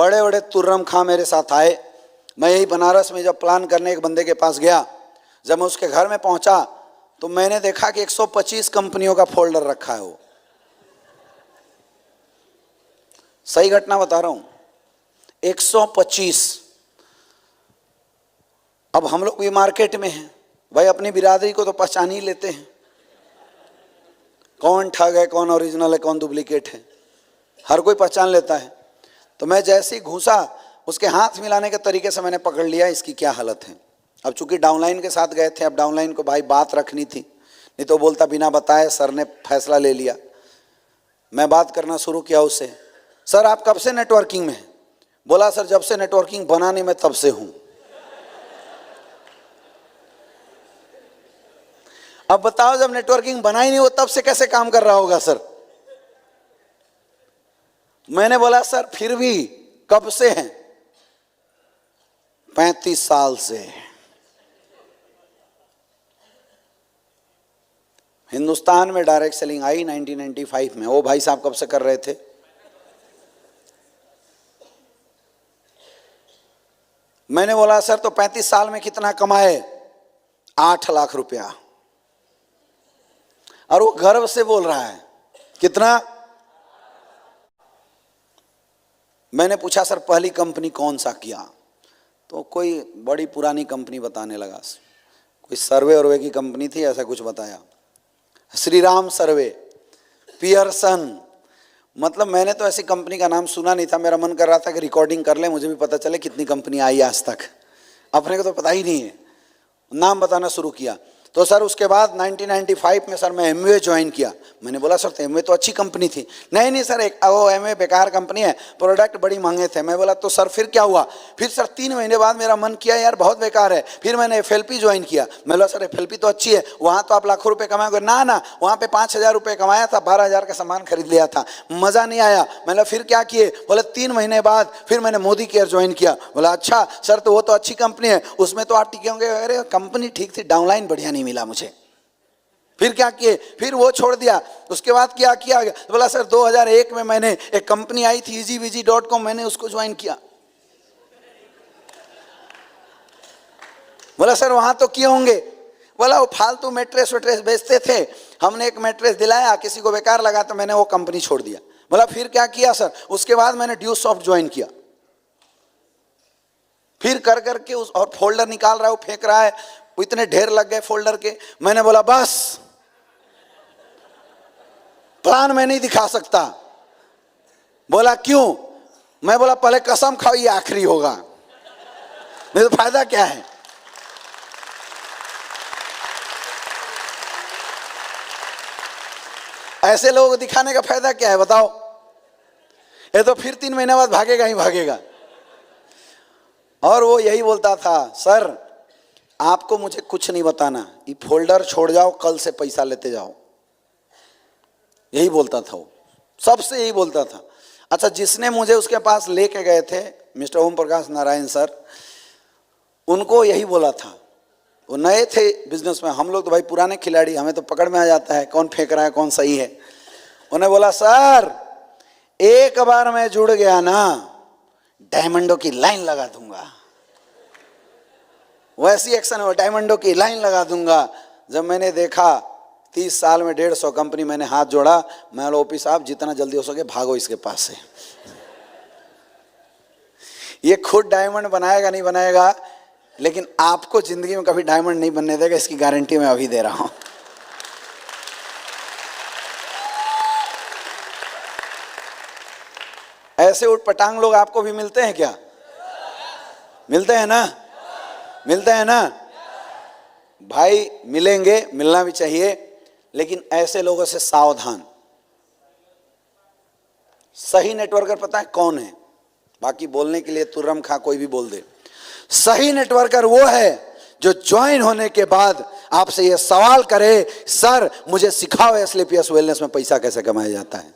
बड़े बड़े तुर्रम खां मेरे साथ आए। मैं यही बनारस में जब प्लान करने एक बंदे के पास गया, जब मैं उसके घर में पहुंचा तो मैंने देखा कि 125 कंपनियों का फोल्डर रखा है। वो सही घटना बता रहा हूं, 125। अब हम लोग भी मार्केट में हैं भाई, अपनी बिरादरी को तो पहचान ही लेते हैं, कौन ठग है, कौन ओरिजिनल है, कौन डुप्लीकेट है, हर कोई पहचान लेता है। तो मैं जैसे ही घुसा, उसके हाथ मिलाने के तरीके से मैंने पकड़ लिया इसकी क्या हालत है। अब चूंकि डाउनलाइन के साथ गए थे, अब डाउनलाइन को भाई बात रखनी थी, नहीं तो बोलता बिना बताए सर ने फैसला ले लिया। मैं बात करना शुरू किया उससे, सर आप कब से नेटवर्किंग में हैं? बोला सर जब से नेटवर्किंग बना नहीं मैं तब से हूं। अब बताओ, जब नेटवर्किंग बना ही नहीं हो तब से कैसे काम कर रहा होगा सर? मैंने बोला सर फिर भी कब से हैं? 35 साल से। हिंदुस्तान में डायरेक्ट सेलिंग आई 1995 में। वो भाई साहब कब से कर रहे थे? मैंने बोला सर तो 35 साल में कितना कमाए? 8 लाख रुपया। और वो गर्व से बोल रहा है कितना? मैंने पूछा सर पहली कंपनी कौन सा किया? तो कोई बड़ी पुरानी कंपनी बताने लगा, कोई सर्वे वर्वे की कंपनी थी, ऐसा कुछ बताया। श्रीराम सर्वे, पियर्सन, मतलब मैंने तो ऐसी कंपनी का नाम सुना नहीं था। मेरा मन कर रहा था कि रिकॉर्डिंग कर ले, मुझे भी पता चले कितनी कंपनी आई आज तक, अपने को तो पता ही नहीं है। नाम बताना शुरू किया। तो सर उसके बाद 1995 में सर मैं एमवे ज्वाइन किया। मैंने बोला सर तो एमवे तो अच्छी कंपनी थी। नहीं सर एक वो एमवे बेकार कंपनी है, प्रोडक्ट बड़ी महंगे थे। मैं बोला तो सर फिर क्या हुआ? फिर सर 3 महीने बाद मेरा मन किया यार बहुत बेकार है, फिर मैंने एफएलपी ज्वाइन किया। मैं बोला सर एफएलपी तो अच्छी है, वहाँ तो आप लाखों रुपये कमाओगे। ना वहाँ पे 5,000 रुपये कमाया था, 12,000 का सामान खरीद लिया था, मज़ा नहीं आया। मैंने फिर क्या किए? बोले 3 महीने बाद फिर मैंने मोदी केयर ज्वाइन किया। बोला अच्छा सर तो वो तो अच्छी कंपनी है, उसमें तो आप टिके होंगे। अरे कंपनी ठीक थी, डाउनलाइन बढ़िया नहीं मिला मुझे। फिर क्या किए? फिर वो छोड़ दिया। उसके बाद क्या किया? तो बोला सर 2001 में मैंने एक कंपनी आई थी easyvg.com, मैंने उसको ज्वाइन किया। बोला सर वहां तो किए होंगे। बोला वो फालतू मैट्रेस वेट्रेस बेचते थे, हमने एक मैट्रेस दिलाया, किसी को बेकार लगा तो मैंने वो कंपनी छोड़ दिया। बोला फिर क्या किया सर? उसके बाद मैंने ड्यूसॉफ्ट ज्वाइन किया। फिर कर करके उस और फोल्डर निकाल रहा है, वो फेंक रहा है, इतने ढेर लग गए फोल्डर के। मैंने बोला बस प्लान मैं नहीं दिखा सकता। बोला क्यों? मैं बोला पहले कसम खाओ ये आखिरी होगा, नहीं तो फायदा क्या है? ऐसे लोगों को दिखाने का फायदा क्या है बताओ? ये तो फिर 3 महीने बाद भागेगा ही भागेगा। और वो यही बोलता था सर आपको मुझे कुछ नहीं बताना, ये फोल्डर छोड़ जाओ, कल से पैसा लेते जाओ। यही बोलता था वो, सबसे यही बोलता था। अच्छा जिसने मुझे उसके पास लेके गए थे मिस्टर ओम प्रकाश नारायण सर, उनको यही बोला था। वो नए थे बिजनेस में, हम लोग तो भाई पुराने खिलाड़ी, हमें तो पकड़ में आ जाता है कौन फेंक रहा है कौन सही है। उन्हें बोला सर एक बार मैं जुड़ गया ना, डायमंडों की लाइन लगा दूंगा। वैसी एक्शन है, डायमंडों की लाइन लगा दूंगा। जब मैंने देखा 30 साल में 150 कंपनी, मैंने हाथ जोड़ा। मैं बोला ओपी साहब जितना जल्दी हो सके भागो इसके पास से। ये खुद डायमंड बनाएगा नहीं बनाएगा, लेकिन आपको जिंदगी में कभी डायमंड नहीं बनने देगा, इसकी गारंटी मैं अभी दे रहा हूं। ऐसे उठपटांग लोग आपको भी मिलते हैं क्या? मिलते हैं ना? मिलते हैं ना भाई? मिलेंगे, मिलना भी चाहिए, लेकिन ऐसे लोगों से सावधान। सही नेटवर्कर पता है कौन है? बाकी बोलने के लिए तुर्रम खा कोई भी बोल दे। सही नेटवर्कर वो है जो ज्वाइन होने के बाद आपसे ये सवाल करे सर मुझे सिखाओ एस्क्लेपियस वेलनेस में पैसा कैसे कमाया जाता है।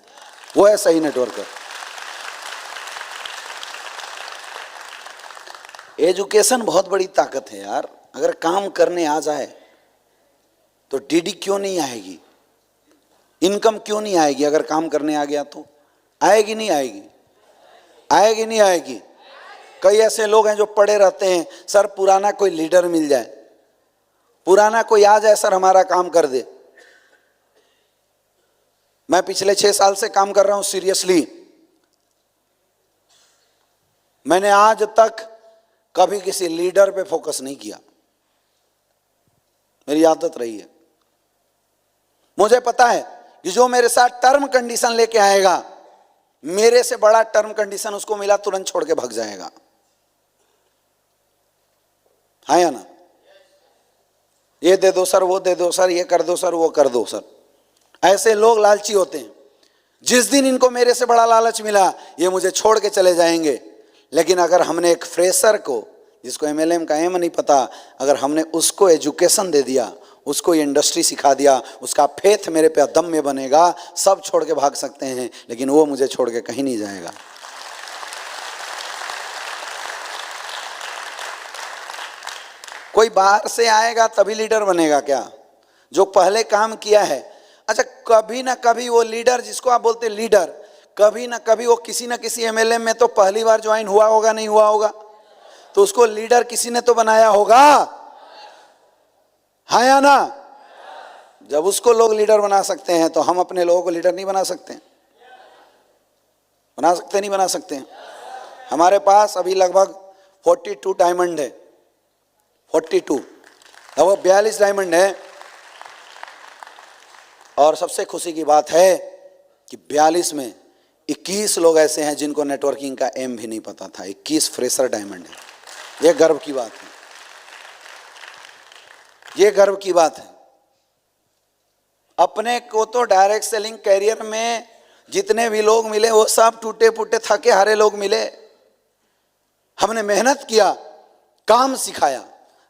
वो है सही नेटवर्कर। एजुकेशन बहुत बड़ी ताकत है यार। अगर काम करने आ जाए तो डीडी क्यों नहीं आएगी, इनकम क्यों नहीं आएगी? अगर काम करने आ गया तो आएगी नहीं आएगी? आएगी नहीं आएगी? कई ऐसे लोग हैं जो पड़े रहते हैं, सर पुराना कोई लीडर मिल जाए, पुराना कोई आ जाए सर हमारा काम कर दे। मैं पिछले 6 साल से काम कर रहा हूं सीरियसली, मैंने आज तक कभी किसी लीडर पे फोकस नहीं किया, मेरी आदत रही है। मुझे पता है कि जो मेरे साथ टर्म कंडीशन लेके आएगा, मेरे से बड़ा टर्म कंडीशन उसको मिला तुरंत छोड़ के भाग जाएगा, है या ना? ये दे दो सर, वो दे दो सर, ये कर दो सर, वो कर दो सर। ऐसे लोग लालची होते हैं। जिस दिन इनको मेरे से बड़ा लालच मिला, ये मुझे छोड़ के चले जाएंगे। लेकिन अगर हमने एक फ्रेशर को, जिसको एमएलएम का एम नहीं पता, अगर हमने उसको एजुकेशन दे दिया, उसको ये इंडस्ट्री सिखा दिया, उसका फेथ मेरे पे अदम्य बनेगा, सब छोड़ के भाग सकते हैं, लेकिन वो मुझे छोड़ के कहीं नहीं जाएगा। कोई बाहर से आएगा तभी लीडर बनेगा क्या? जो पहले काम किया है। अच्छा, कभी ना कभी वो लीडर, जिसको आप बोलते लीडर, कभी ना कभी वो किसी ना किसी एमएलएम में तो पहली बार ज्वाइन हुआ होगा, नहीं हुआ होगा? तो उसको लीडर किसी ने तो बनाया होगा, है या ना? जब उसको लोग लीडर बना सकते हैं, तो हम अपने लोगों को लीडर नहीं बना सकते? बना सकते, नहीं बना सकते? हमारे पास अभी लगभग 42 डायमंड है, 42, वो 42 डायमंड है। और सबसे खुशी की बात है कि 42 में 21 लोग ऐसे हैं जिनको नेटवर्किंग का एम भी नहीं पता था। 21 फ्रेशर डायमंड है। ये गर्व की बात है, ये गर्व की बात है। अपने को तो डायरेक्ट सेलिंग कैरियर में जितने भी लोग मिले, वो सब टूटे फूटे थके हारे लोग मिले। हमने मेहनत किया, काम सिखाया,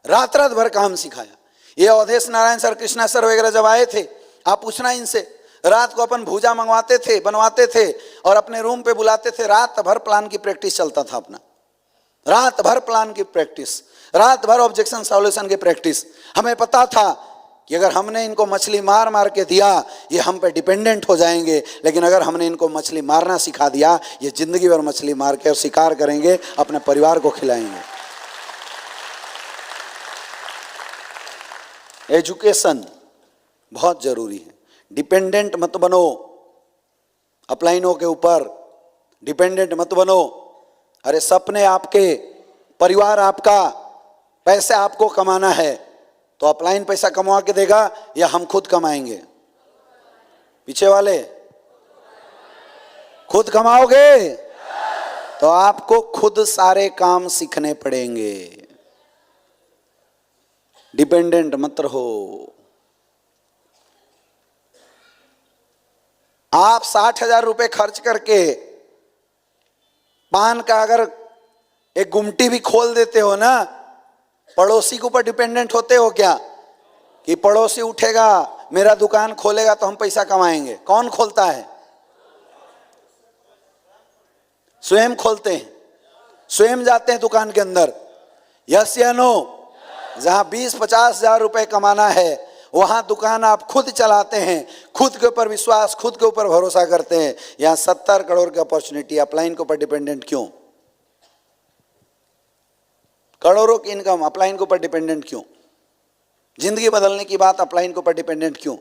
रात रात भर काम सिखाया। ये अवधेश नारायण सर, कृष्णा सर वगैरह जब आए थे, आप पूछना इनसे, रात को अपन भूजा मंगवाते थे, बनवाते थे और अपने रूम पे बुलाते थे। रात भर प्लान की प्रैक्टिस चलता था अपना, रात भर प्लान की प्रैक्टिस, रात भर ऑब्जेक्शन सॉल्यूशन की प्रैक्टिस। हमें पता था कि अगर हमने इनको मछली मार मार के दिया, ये हम पे डिपेंडेंट हो जाएंगे, लेकिन अगर हमने इनको मछली मारना सिखा दिया, ये जिंदगी भर मछली मार के और शिकार करेंगे, अपने परिवार को खिलाएंगे। एजुकेशन बहुत जरूरी है। डिपेंडेंट मत बनो अपलाइनों के ऊपर, डिपेंडेंट मत बनो। अरे सपने आपके, परिवार आपका, पैसे आपको कमाना है, तो अपलाइन पैसा कमा के देगा या हम खुद कमाएंगे? पीछे वाले, खुद कमाओगे तो आपको खुद सारे काम सीखने पड़ेंगे। डिपेंडेंट मत रहो। आप 60,000 रुपए खर्च करके पान का अगर एक गुमटी भी खोल देते हो ना, पड़ोसी के ऊपर डिपेंडेंट होते हो क्या? कि पड़ोसी उठेगा, मेरा दुकान खोलेगा तो हम पैसा कमाएंगे। कौन खोलता है? स्वयं खोलते हैं, स्वयं जाते हैं दुकान के अंदर। यस या नो? जहां 20-50 हजार रुपए कमाना है, वहां दुकान आप खुद चलाते हैं, खुद के ऊपर विश्वास, खुद के ऊपर भरोसा करते हैं। यहां 70 करोड़ की अपॉर्चुनिटी, अपलाइन के ऊपर डिपेंडेंट क्यों? करोड़ों की इनकम, अपलाइन के ऊपर डिपेंडेंट क्यों? जिंदगी बदलने की बात, अपलाइन के ऊपर डिपेंडेंट क्यों?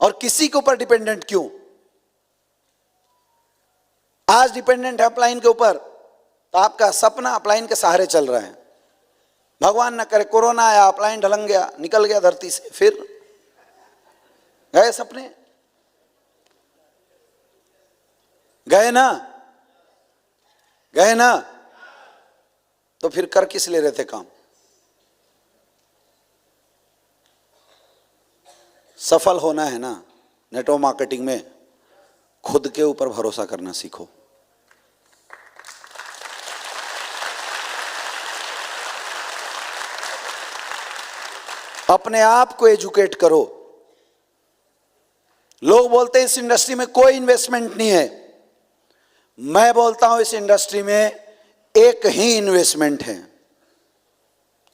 और किसी के ऊपर डिपेंडेंट क्यों? आज डिपेंडेंट है अपलाइन के ऊपर, तो आपका सपना अपलाइन के सहारे चल रहा है। भगवान न करे कोरोना आया, अपलाइन ढलंग गया, निकल गया धरती से, फिर गए सपने, गए ना, गए ना। तो फिर कर किस ले रहे थे काम? सफल होना है ना नेटवर्क मार्केटिंग में, खुद के ऊपर भरोसा करना सीखो। अपने आप को एजुकेट करो। लोग बोलते हैं इस इंडस्ट्री में कोई इन्वेस्टमेंट नहीं है। मैं बोलता हूं इस इंडस्ट्री में एक ही इन्वेस्टमेंट है,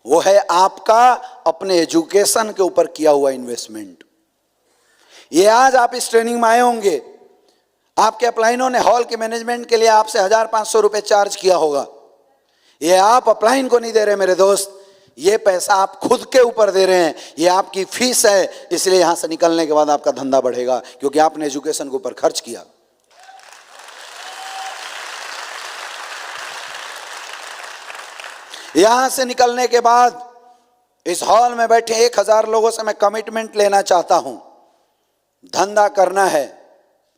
वो है आपका अपने एजुकेशन के ऊपर किया हुआ इन्वेस्टमेंट। ये आज आप इस ट्रेनिंग में आए होंगे, आपके अपलाइनों ने हॉल के मैनेजमेंट के लिए आपसे 1500 रुपए चार्ज किया होगा। ये आप अपलाइन को नहीं दे रहे मेरे दोस्त, ये पैसा आप खुद के ऊपर दे रहे हैं, ये आपकी फीस है। इसलिए यहां से निकलने के बाद आपका धंधा बढ़ेगा, क्योंकि आपने एजुकेशन के ऊपर खर्च किया। यहां से निकलने के बाद इस हॉल में बैठे 1000 लोगों से मैं कमिटमेंट लेना चाहता हूं, धंधा करना है,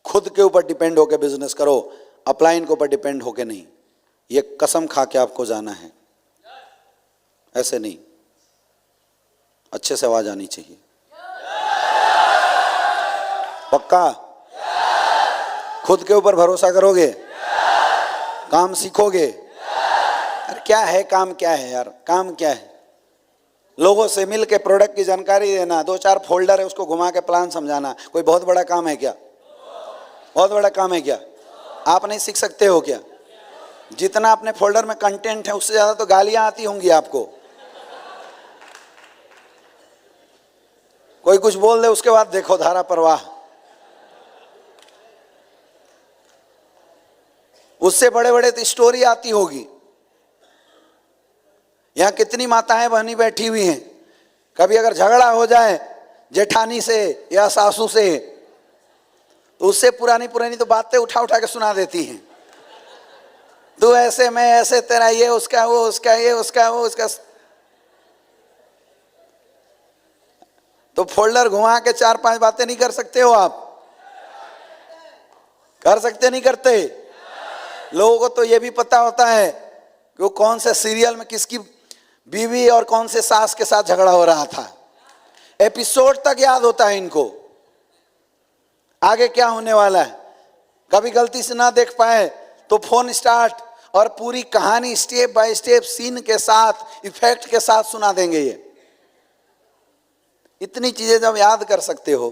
खुद के ऊपर डिपेंड होकर बिजनेस करो, अपलाइन के ऊपर डिपेंड होकर नहीं। ये कसम खा के आपको जाना है, ऐसे नहीं। अच्छे से आवाज आनी चाहिए। पक्का? खुद के ऊपर भरोसा करोगे? काम सीखोगे? अरे क्या है काम, क्या है यार, काम क्या है? लोगों से मिल के प्रोडक्ट की जानकारी देना, 2-4 फोल्डर है उसको घुमा के प्लान समझाना, कोई बहुत बड़ा काम है क्या? बहुत बड़ा काम है क्या? आप नहीं सीख सकते हो क्या? जितना अपने फोल्डर में कंटेंट है उससे ज्यादा तो गालियां आती होंगी आपको। कोई कुछ बोल दे उसके बाद देखो धारा प्रवाह। उससे बड़े बड़े तो स्टोरी आती होगी। यहां कितनी माताएं बहनी बैठी हुई हैं, कभी अगर झगड़ा हो जाए जेठानी से या सासू से तो उससे पुरानी पुरानी तो बातें उठा उठा के सुना देती हैं। तू ऐसे, मैं ऐसे, तेरा ये उसका वो, उसका ये उसका वो उसका। तो फोल्डर घुमा के 4-5 बातें नहीं कर सकते हो आप? कर सकते नहीं करते? लोगों को तो ये भी पता होता है कि वो कौन से सीरियल में किसकी बीवी और कौन से सास के साथ झगड़ा हो रहा था। एपिसोड तक याद होता है इनको, आगे क्या होने वाला है। कभी गलती से ना देख पाए तो फोन स्टार्ट और पूरी कहानी स्टेप बाय स्टेप सीन के साथ, इफेक्ट के साथ सुना देंगे। ये इतनी चीजें जब याद कर सकते हो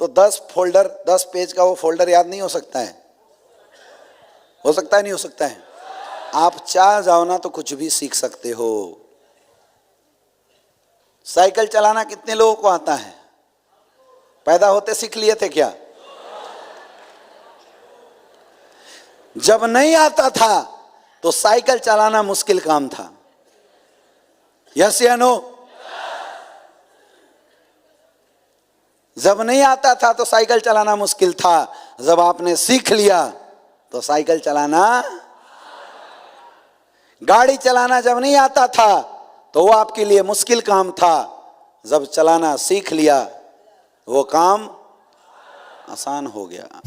तो 10 पेज का वो फोल्डर याद नहीं हो सकता है? हो सकता है? नहीं हो सकता है? आप चाह जाओ ना तो कुछ भी सीख सकते हो। साइकिल चलाना कितने लोगों को आता है? पैदा होते सीख लिए थे क्या? जब नहीं आता था तो साइकिल चलाना मुश्किल काम था। यस या नो? जब नहीं आता था तो साइकिल चलाना मुश्किल था, जब आपने सीख लिया तो साइकिल चलाना, गाड़ी चलाना जब नहीं आता था तो वो आपके लिए मुश्किल काम था, जब चलाना सीख लिया वो काम आसान हो गया।